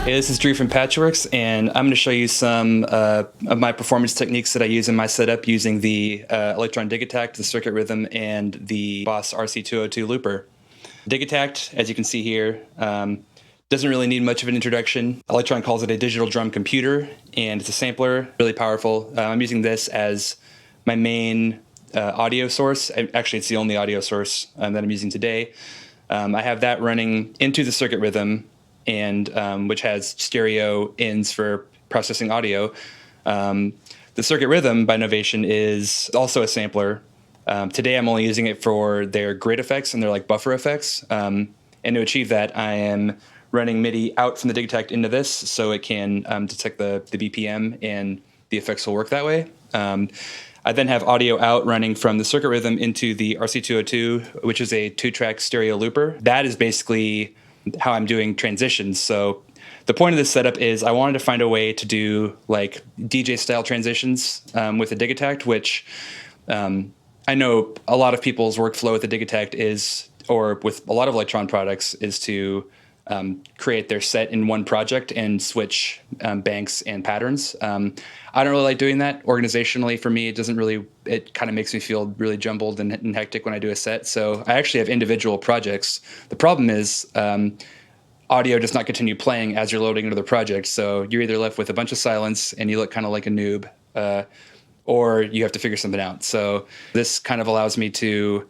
Hey, this is Drew from Patchwerks, and I'm going to show you some of my performance techniques that I use in my setup using the Elektron Digitakt, the Circuit Rhythm, and the Bos RC-202 Looper. Digitakt, as you can see here, doesn't really need much of an introduction. Elektron calls it a digital drum computer, and it's a sampler, really powerful. I'm using this as my main audio source. Actually, it's the only audio source that I'm using today. I have that running into the Circuit Rhythm, and which has stereo ins for processing audio. The Circuit Rhythm by Novation is also a sampler. Today I'm only using it for their grid effects and their like buffer effects. And to achieve that, I am running MIDI out from the Digitakt into this so it can detect the BPM and the effects will work that way. I then have audio out running from the Circuit Rhythm into the RC-202, which is a 2-track stereo looper. That is basically how I'm doing transitions. So the point of this setup is I wanted to find a way to do like DJ style transitions with the Digitakt, which I know a lot of people's workflow with the Digitakt is, or with a lot of Elektron products, is to create their set in one project and switch banks and patterns. I don't really like doing that organizationally. For me, it kind of makes me feel really jumbled and hectic when I do a set. So I actually have individual projects. The problem is audio does not continue playing as you're loading into the project. So you're either left with a bunch of silence and you look kind of like a noob, or you have to figure something out. So this kind of allows me to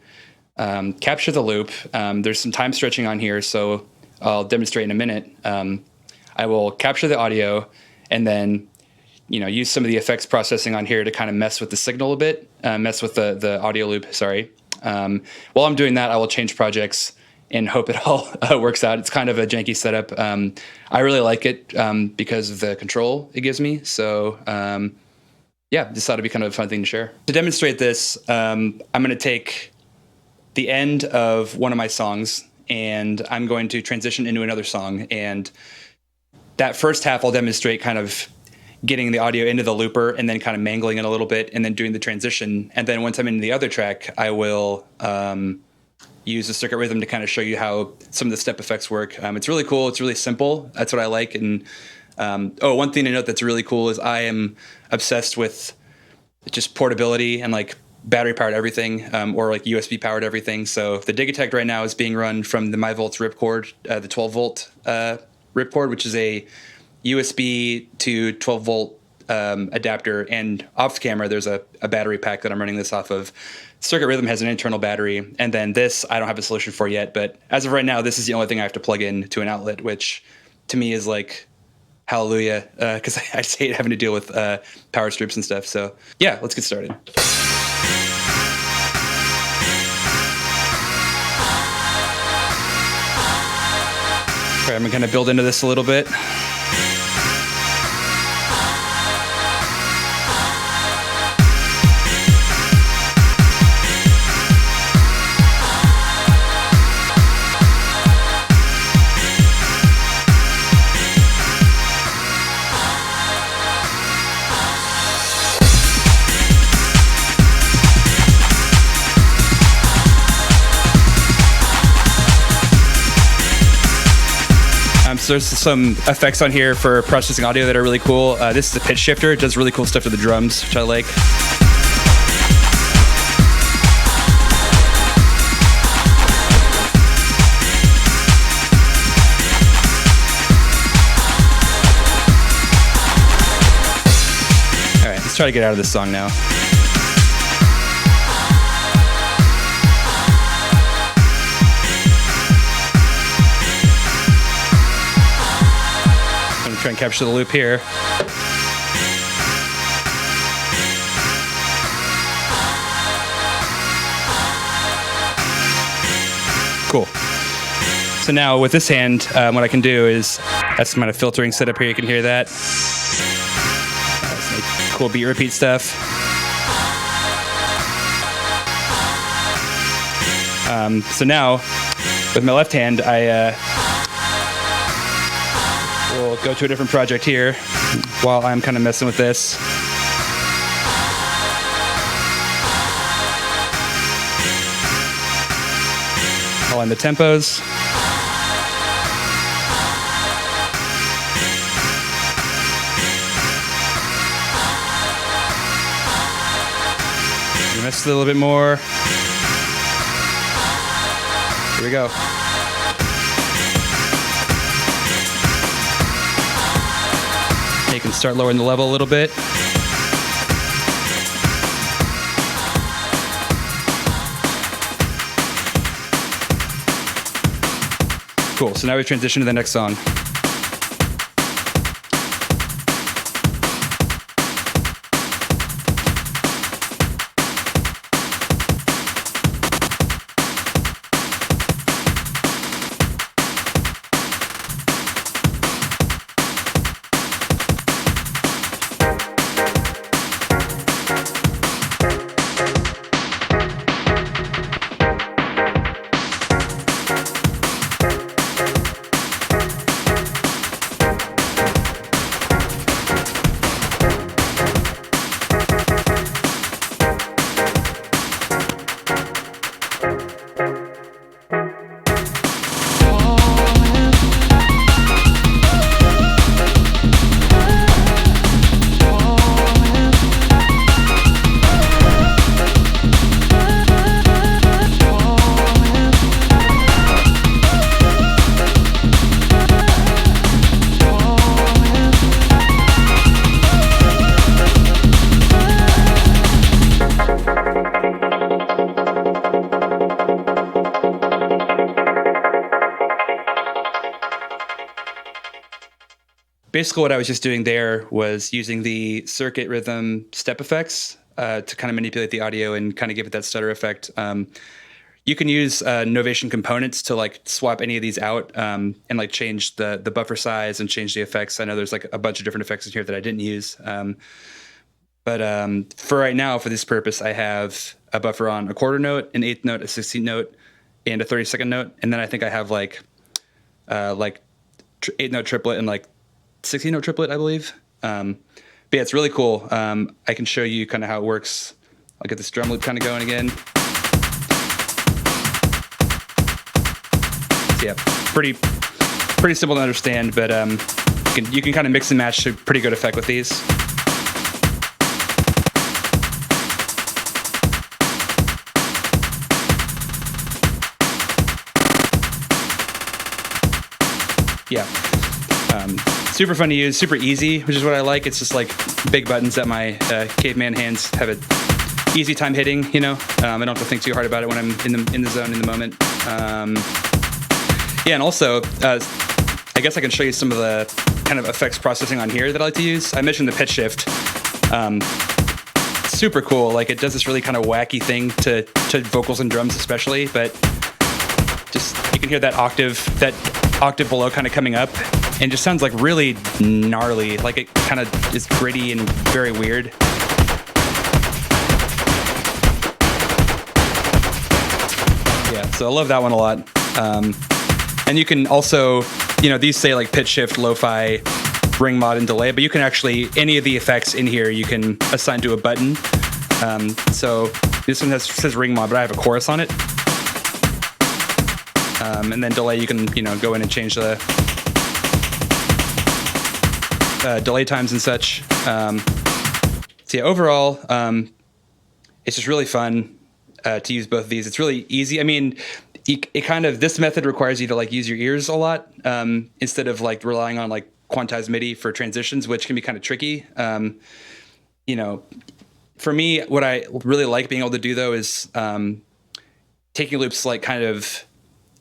capture the loop. There's some time stretching on here, so I'll demonstrate in a minute. I will capture the audio and then use some of the effects processing on here to kind of mess with the signal a bit, mess with the audio loop, sorry. While I'm doing that, I will change projects and hope it all works out. It's kind of a janky setup. I really like it because of the control it gives me. So yeah, just thought it'd be kind of a fun thing to share. To demonstrate this, I'm going to take the end of one of my songs and I'm going to transition into another song. And that first half, I'll demonstrate kind of getting the audio into the looper and then kind of mangling it a little bit and then doing the transition. And then once I'm in the other track, I will use the Circuit Rhythm to kind of show you how some of the step effects work. It's really cool. It's really simple. That's what I like. And one thing to note that's really cool is I am obsessed with just portability and like battery powered everything, or like USB powered everything. So the Digitakt right now is being run from the MyVolts ripcord, the 12 volt ripcord, which is a USB to 12 volt adapter, and off camera there's a battery pack that I'm running this off of. Circuit Rhythm has an internal battery, and then this I don't have a solution for yet, but as of right now this is the only thing I have to plug in to an outlet, which to me is like hallelujah, because I just hate having to deal with power strips and stuff. So yeah, let's get started. All right, I'm going to build into this a little bit. So there's some effects on here for processing audio that are really cool. This is a pitch shifter. It does really cool stuff to the drums, which I like. All right, let's try to get out of this song now. Try and capture the loop here. Cool. So now with this hand, what I can do is, that's my filtering setup here, you can hear that. That's like cool beat repeat stuff. So now, with my left hand, we'll go to a different project here while I'm kind of messing with this. I'll end the tempos. Mess it a little bit more. Here we go. You can start lowering the level a little bit. Cool, so now we transition to the next song. Basically what I was just doing there was using the circuit rhythm step effects to kind of manipulate the audio and kind of give it that stutter effect. You can use Novation components to like swap any of these out and like change the buffer size and change the effects. I know there's like a bunch of different effects in here that I didn't use. But for right now, for this purpose, I have a buffer on a quarter note, an eighth note, a 16th note, and a 32nd note. And then I think I have like 8-note triplet and like 16-note triplet, I believe. But yeah, it's really cool. I can show you kind of how it works. I'll get this drum loop kind of going again. So yeah, pretty simple to understand, but you can kind of mix and match to pretty good effect with these. Yeah. Super fun to use, super easy, which is what I like. It's just like big buttons that my caveman hands have an easy time hitting, you know? I don't have to think too hard about it when I'm in the zone, in the moment. Yeah, and also, I guess I can show you some of the kind of effects processing on here that I like to use. I mentioned the pitch shift. Super cool. Like, it does this really kind of wacky thing to vocals and drums especially, but just, you can hear that octave below kind of coming up, and just sounds like really gnarly. Like, it kind of is gritty and very weird. Yeah, so I love that one a lot. And you can also, you know, these say like pitch shift, lo-fi, ring mod, and delay, but you can actually, any of the effects in here, you can assign to a button. So this one says ring mod, but I have a chorus on it. And then delay, you can, you know, go in and change the delay times and such. So yeah, overall, it's just really fun to use both of these. It's really easy. I mean, it kind of, this method requires you to like use your ears a lot instead of like relying on like quantized MIDI for transitions, which can be kind of tricky. You know, for me, what I really like being able to do though is taking loops like kind of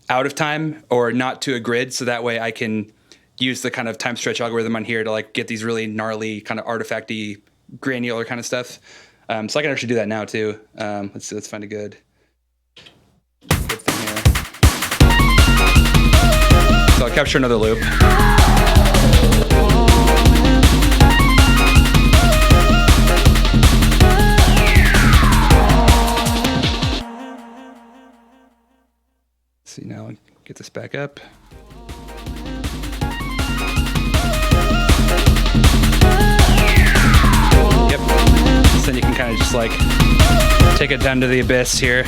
out of time or not to a grid, so that way I can use the kind of time stretch algorithm on here to like get these really gnarly kind of artifacty granular kind of stuff. So I can actually do that now too. Let's find a good thing here. So I'll capture another loop. See, now get this back up. Yep. So then you can kind of just like take it down to the abyss here.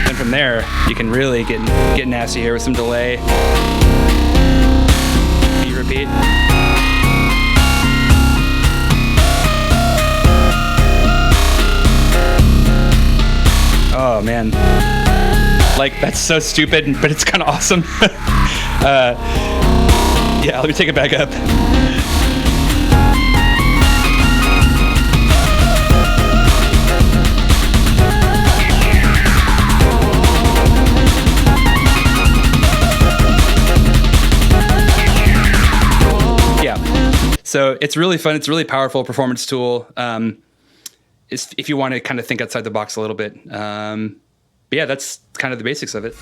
And from there, you can really get nasty here with some delay. Beat repeat. Oh man, like that's so stupid, but it's kind of awesome. Yeah, let me take it back up. So it's really fun. It's a really powerful performance tool. If you want to kind of think outside the box a little bit. But yeah, that's kind of the basics of it.